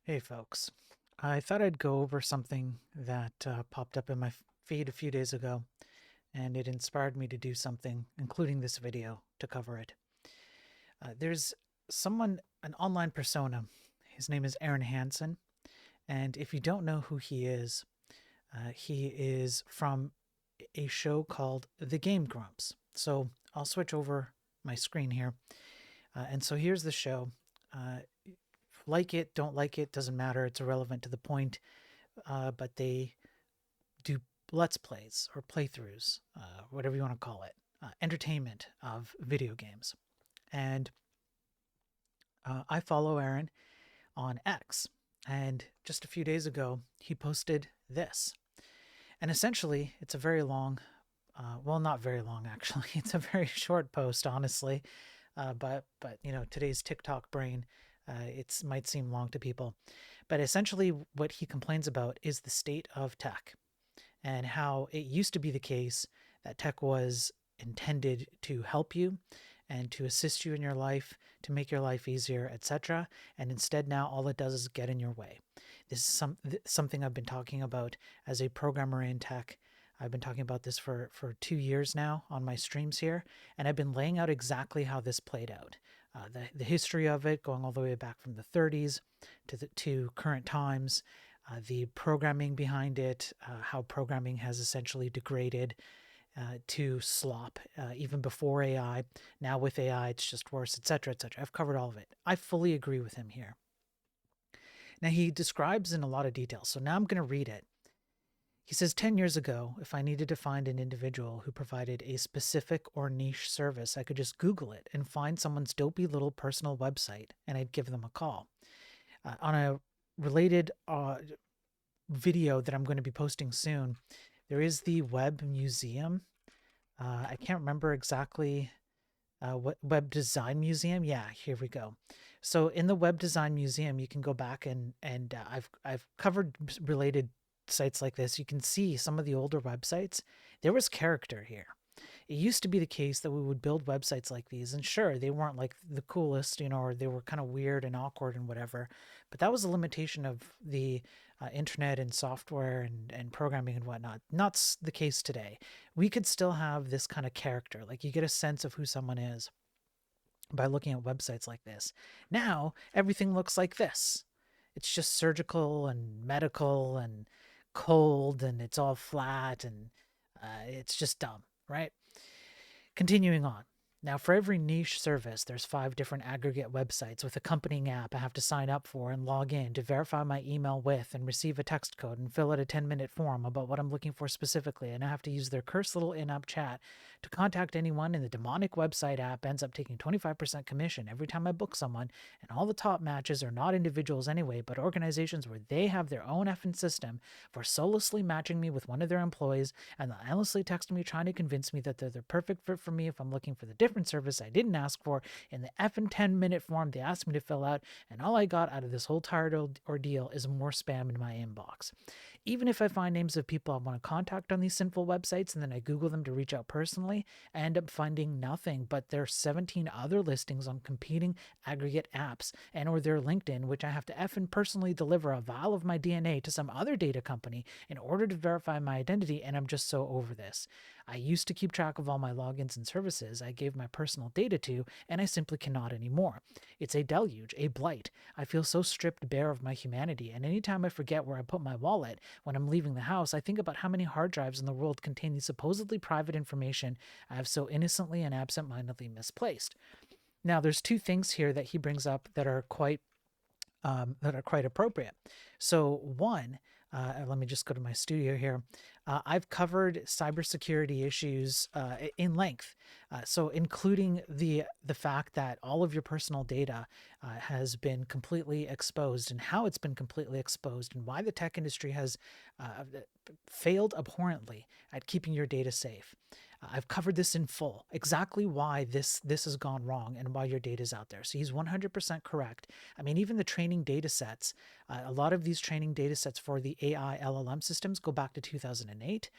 Hey folks, I thought I'd go over something that popped up in my feed a few days ago, and it inspired me to do something, including this video, to cover it. There's an online persona. His name is Aaron Hansen, and if you don't know who he is from a show called The Game Grumps. So I'll switch over my screen here. And so here's the show. Uh, like it, don't like it, doesn't matter. It's irrelevant to the point. But they do let's plays or playthroughs, whatever you want to call it, entertainment of video games. And I follow Aaron on X. And just a few days ago, he posted this. And essentially, it's a very long, well, not very long actually. It's a very short post, honestly. But today's TikTok brain, it might seem long to people. But essentially, what he complains about is the state of tech and how it used to be the case that tech was intended to help you and to assist you in your life, to make your life easier, etc. And instead, now all it does is get in your way. This is something I've been talking about as a programmer in tech. I've been talking about this for 2 years now on my streams here, and I've been laying out exactly how this played out. The history of it, going all the way back from the 30s to current times, the programming behind it, how programming has essentially degraded to slop, even before AI. Now with AI, it's just worse, etc., etc. I've covered all of it. I fully agree with him here. Now he describes in a lot of detail, so now I'm going to read it. He says 10 years ago, if I needed to find an individual who provided a specific or niche service, I could just Google it and find someone's dopey little personal website, and I'd give them a call. On a related video that I'm going to be posting soon, there is the Web Museum. I can't remember exactly what Web Design Museum. Yeah, here we go. So in the Web Design Museum, you can go back and I've covered related sites like this. You can see some of the older websites. There was character here. It used to be the case that we would build websites like these, and sure, they weren't like the coolest, or they were kind of weird and awkward and whatever, but that was a limitation of the internet and software and programming and whatnot. Not the case today. We could still have this kind of character, like you get a sense of who someone is by looking at websites like this. Now, everything looks like this. It's just surgical and medical and cold, and it's all flat, and it's just dumb, right? Continuing on. Now, for every niche service, there's 5 different aggregate websites with accompanying app I have to sign up for and log in to verify my email with and receive a text code and fill out a 10-minute form about what I'm looking for specifically. And I have to use their cursed little in-app chat to contact anyone, and the demonic website app ends up taking 25% commission every time I book someone. And all the top matches are not individuals anyway, but organizations where they have their own effing system for soullessly matching me with one of their employees, and they'll endlessly text me trying to convince me that they're the perfect fit for me if I'm looking for the different service I didn't ask for in the effing 10-minute form they asked me to fill out, and all I got out of this whole tired ordeal is more spam in my inbox. Even if I find names of people I want to contact on these sinful websites and then I Google them to reach out personally, I end up finding nothing but their 17 other listings on competing aggregate apps and or their LinkedIn, which I have to effing personally deliver a vial of my DNA to some other data company in order to verify my identity, and I'm just so over this. I used to keep track of all my logins and services I gave my personal data to, and I simply cannot anymore. It's a deluge, a blight. I feel so stripped bare of my humanity, and anytime I forget where I put my wallet when I'm leaving the house, I think about how many hard drives in the world contain the supposedly private information I have so innocently and absent-mindedly misplaced. Now, there's 2 things here that he brings up that are quite appropriate. So one, let me just go to my studio here. I've covered cybersecurity issues in length, so including the fact that all of your personal data has been completely exposed, and how it's been completely exposed, and why the tech industry has failed abhorrently at keeping your data safe. I've covered this in full, exactly why this has gone wrong and why your data is out there. So he's 100% correct. I mean, even the training data sets, a lot of these training data sets for the AI LLM systems go back to 2008.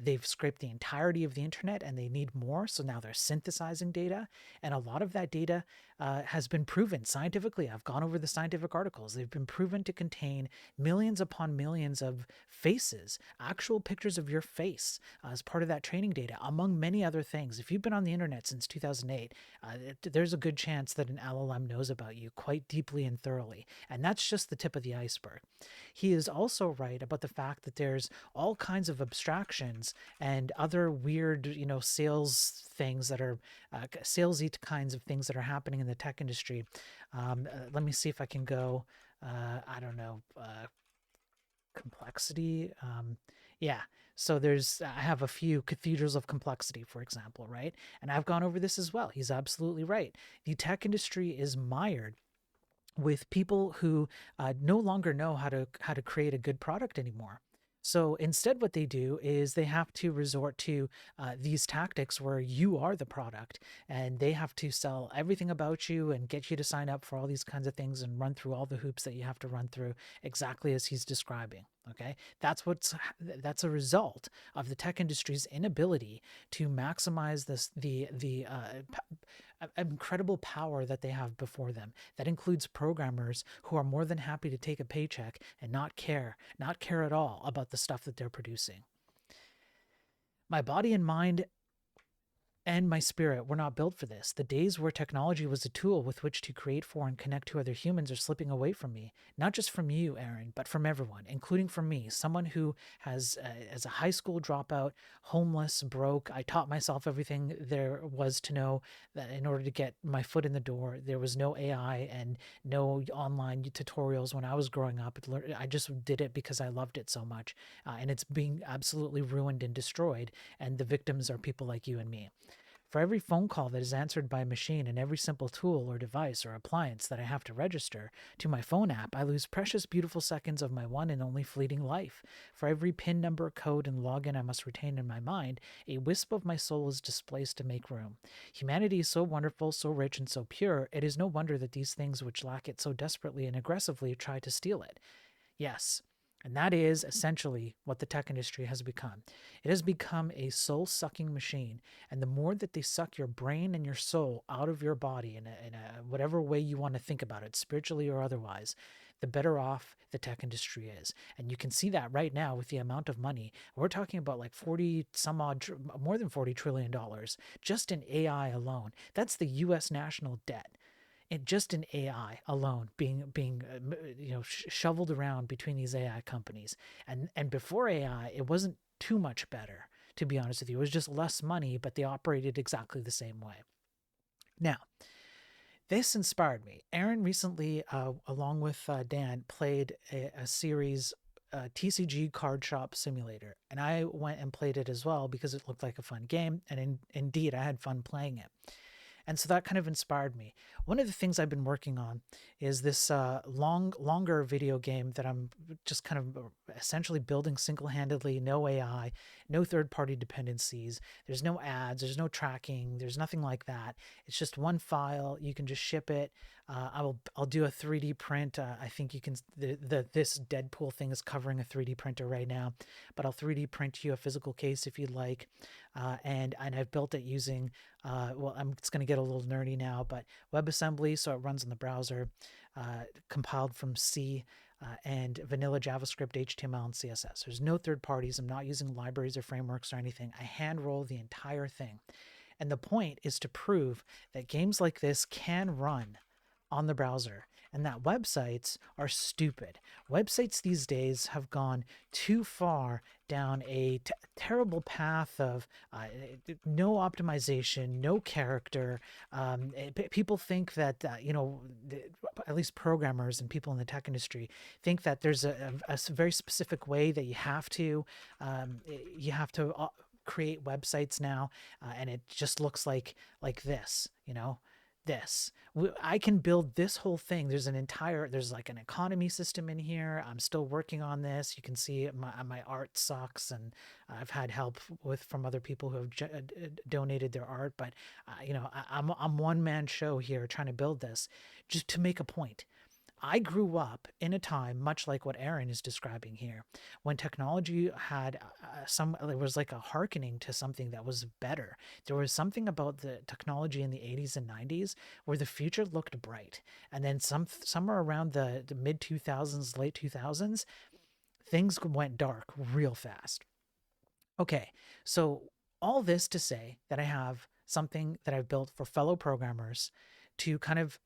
They've scraped the entirety of the internet and they need more. So now they're synthesizing data. And a lot of that data has been proven scientifically. I've gone over the scientific articles. They've been proven to contain millions upon millions of faces, actual pictures of your face as part of that training data, among many other things. If you've been on the internet since 2008, there's a good chance that an LLM knows about you quite deeply and thoroughly. And that's just the tip of the iceberg. He is also right about the fact that there's all kinds of abstractions and other weird, sales things that are salesy kinds of things that are happening in the tech industry. Let me see if I can go, I don't know, complexity. Yeah. So I have a few cathedrals of complexity, for example, right? And I've gone over this as well. He's absolutely right. The tech industry is mired with people who no longer know how to create a good product anymore. So instead, what they do is they have to resort to these tactics where you are the product and they have to sell everything about you and get you to sign up for all these kinds of things and run through all the hoops that you have to run through exactly as he's describing. Okay, that's a result of the tech industry's inability to maximize the incredible power that they have before them. That includes programmers who are more than happy to take a paycheck and not care at all about the stuff that they're producing. My body and mind and my spirit were not built for this. The days where technology was a tool with which to create for and connect to other humans are slipping away from me. Not just from you, Aaron, but from everyone, including from me, someone who has, as a high school dropout, homeless, broke. I taught myself everything there was to know that in order to get my foot in the door. There was no AI and no online tutorials when I was growing up. I just did it because I loved it so much. And it's being absolutely ruined and destroyed. And the victims are people like you and me. For every phone call that is answered by a machine and every simple tool or device or appliance that I have to register to my phone app, I lose precious, beautiful seconds of my one and only fleeting life. For every PIN number, code, and login I must retain in my mind, a wisp of my soul is displaced to make room. Humanity is so wonderful, so rich, and so pure, it is no wonder that these things which lack it so desperately and aggressively try to steal it. Yes. And that is essentially what the tech industry has become. It has become a soul sucking machine. And the more that they suck your brain and your soul out of your body in a whatever way you want to think about it, spiritually or otherwise, the better off the tech industry is. And you can see that right now with the amount of money. We're talking about like 40 some odd, more than $40 trillion just in AI alone. That's the US national debt. And just in AI alone being shoveled around between these AI companies. And before AI, it wasn't too much better, to be honest with you. It was just less money, but they operated exactly the same way. Now, this inspired me. Aaron recently, along with Dan, played a series, TCG Card Shop Simulator, and I went and played it as well because it looked like a fun game, and indeed, I had fun playing it. And so that kind of inspired me. One of the things I've been working on is this longer video game that I'm just kind of essentially building single-handedly, no AI, no third-party dependencies. There's no ads, there's no tracking, there's nothing like that. It's just one file. You can just ship it. I'll do a 3D print. I think you can. This Deadpool thing is covering a 3D printer right now, but I'll 3D print you a physical case if you'd like. And I've built it using it's going to get a little nerdy now, but WebAssembly, so it runs in the browser, compiled from C, and vanilla JavaScript, HTML, and CSS. There's no third parties. I'm not using libraries or frameworks or anything. I hand roll the entire thing. And the point is to prove that games like this can run on the browser and that websites are stupid. Websites these days have gone too far down a terrible path of no optimization, no character. People think that, at least programmers and people in the tech industry think that there's a very specific way that you have to create websites now, and it just looks like this, this. I can build this whole thing. There's like an economy system in here. I'm still working on this. You can see my art sucks, and I've had help from other people who have donated their art. But I'm one man show here trying to build this just to make a point. I grew up in a time much like what Aaron is describing here, when technology had there was like a hearkening to something that was better. There was something about the technology in the 80s and 90s where the future looked bright. And then somewhere around the mid 2000s, late 2000s, things went dark real fast. Okay, so all this to say that I have something that I've built for fellow programmers to kind of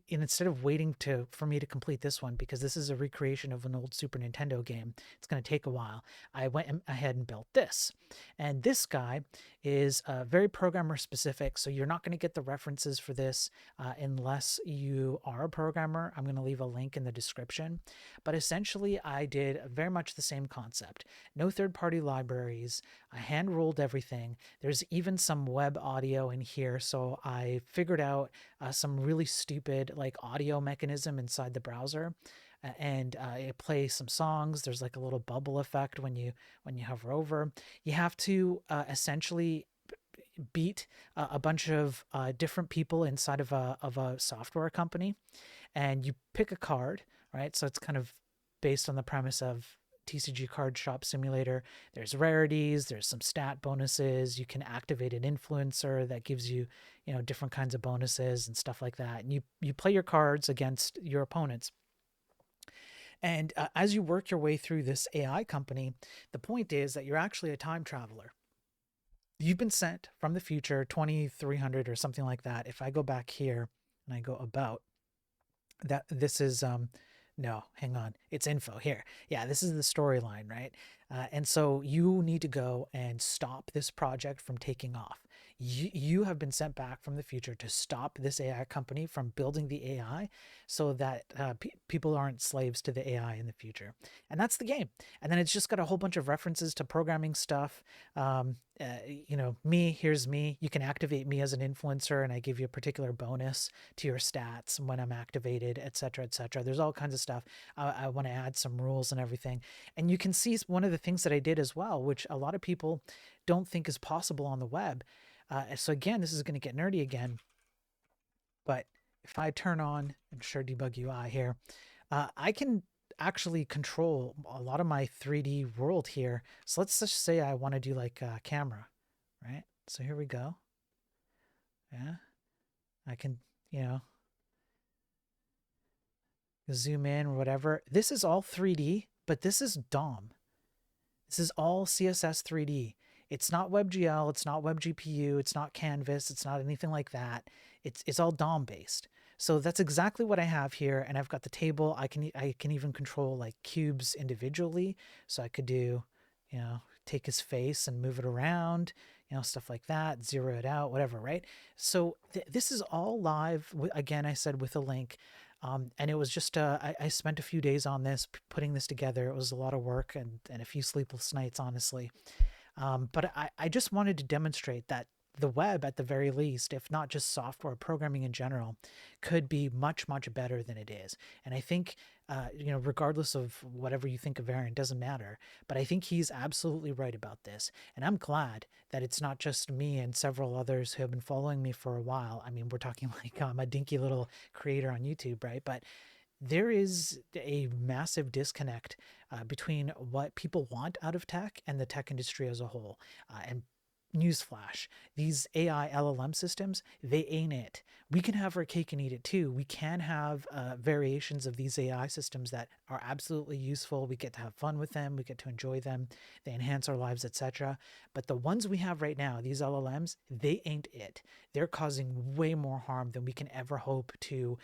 instead of waiting to for me to complete this one, because this is a recreation of an old Super Nintendo game, it's going to take a while. I went ahead and built this, and this guy is very programmer specific, so you're not going to get the references for this unless you are a programmer. I'm going to leave a link in the description, but essentially I did very much the same concept. No third-party libraries. I hand rolled everything. There's even some web audio in here, so I figured out some really stupid like audio mechanism inside the browser, and it plays some songs. There's like a little bubble effect when you hover over. You have to essentially beat a bunch of different people inside of a software company, and you pick a card, right? So it's kind of based on the premise of TCG Card Shop Simulator. There's rarities, there's some stat bonuses. You can activate an influencer that gives you, different kinds of bonuses and stuff like that. And you play your cards against your opponents. And as you work your way through this AI company, the point is that you're actually a time traveler. You've been sent from the future, 2300 or something like that. If I go back here and I go about, that this is no, hang on, it's info here. Yeah, this is the storyline, right? And so you need to go and stop this project from taking off. You have been sent back from the future to stop this AI company from building the AI, so that people aren't slaves to the AI in the future. And that's the game. And then it's just got a whole bunch of references to programming stuff. Here's me. You can activate me as an influencer, and I give you a particular bonus to your stats when I'm activated, etc., etc. There's all kinds of stuff. I want to add some rules and everything. And you can see one of the things that I did as well, which a lot of people don't think is possible on the web. So again, this is going to get nerdy again, but if I turn on and share debug UI here, I can actually control a lot of my 3D world here. So let's just say I want to do like a camera, right? So here we go. Yeah, I can, zoom in or whatever. This is all 3D, but this is DOM. This is all CSS 3D. It's not WebGL, it's not WebGPU, it's not Canvas, it's not anything like that. It's all DOM based. So that's exactly what I have here, and I've got the table. I can even control like cubes individually. So I could do, take his face and move it around, stuff like that, zero it out, whatever, right? So this is all live. Again, I said with a link. And it was just, I spent a few days on this, putting this together. It was a lot of work and a few sleepless nights, honestly. But I just wanted to demonstrate that the web, at the very least, if not just software programming in general, could be much, much better than it is. And I think, regardless of whatever you think of Aaron, doesn't matter. But I think he's absolutely right about this. And I'm glad that it's not just me and several others who have been following me for a while. I mean, we're talking like I'm a dinky little creator on YouTube, right? But there is a massive disconnect between what people want out of tech and the tech industry as a whole. And newsflash, these AI LLM systems, they ain't it. We can have our cake and eat it too. We can have variations of these AI systems that are absolutely useful. We get to have fun with them. We get to enjoy them. They enhance our lives, etc. But the ones we have right now, these LLMs, they ain't it. They're causing way more harm than we can ever hope to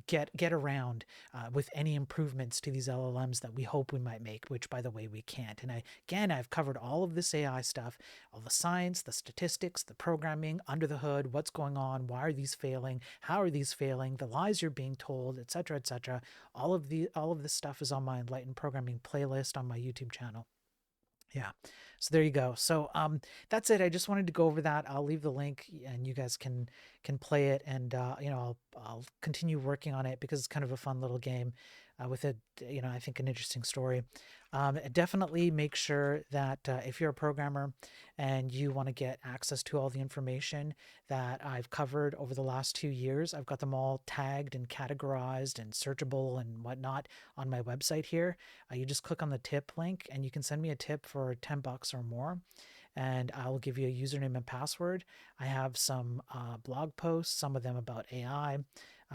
get around with any improvements to these LLMs that we hope we might make, which, by the way, we can't. And I've covered all of this AI stuff, all the science, the statistics, the programming, under the hood, what's going on, why are these failing, how are these failing, the lies you're being told, etc., etc. All of this stuff is on my Enlightened Programming playlist on my YouTube channel. Yeah. So there you go. So that's it. I just wanted to go over that. I'll leave the link and you guys can can play it, and I'll continue working on it because it's kind of a fun little game with a I think an interesting story. Definitely make sure that if you're a programmer and you want to get access to all the information that I've covered over the last 2 years, I've got them all tagged and categorized and searchable and whatnot on my website here. You just click on the tip link and you can send me a tip for $10 or more, and I'll give you a username and password. I have some blog posts, some of them about AI.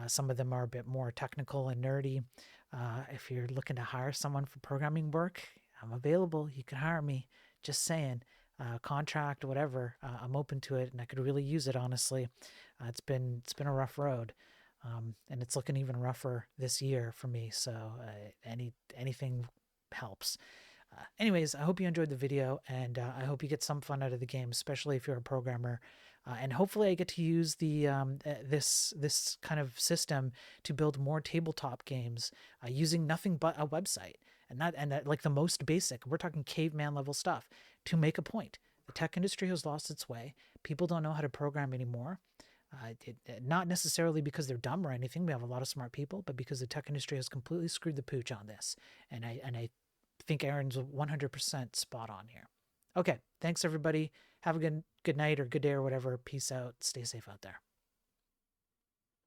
Some of them are a bit more technical and nerdy. If you're looking to hire someone for programming work, I'm available. You can hire me. Just saying. Contract, whatever. I'm open to it, and I could really use it. Honestly, it's been a rough road, and it's looking even rougher this year for me. So anything helps. Anyways, I hope you enjoyed the video, and I hope you get some fun out of the game, especially if you're a programmer. And hopefully, I get to use the this kind of system to build more tabletop games using nothing but a website, and that like the most basic. We're talking caveman level stuff to make a point. The tech industry has lost its way. People don't know how to program anymore. Not necessarily because they're dumb or anything. We have a lot of smart people, but because the tech industry has completely screwed the pooch on this. And I think Aaron's 100% spot on here. Okay, thanks everybody. Have a good night or good day or whatever. Peace out. Stay safe out there.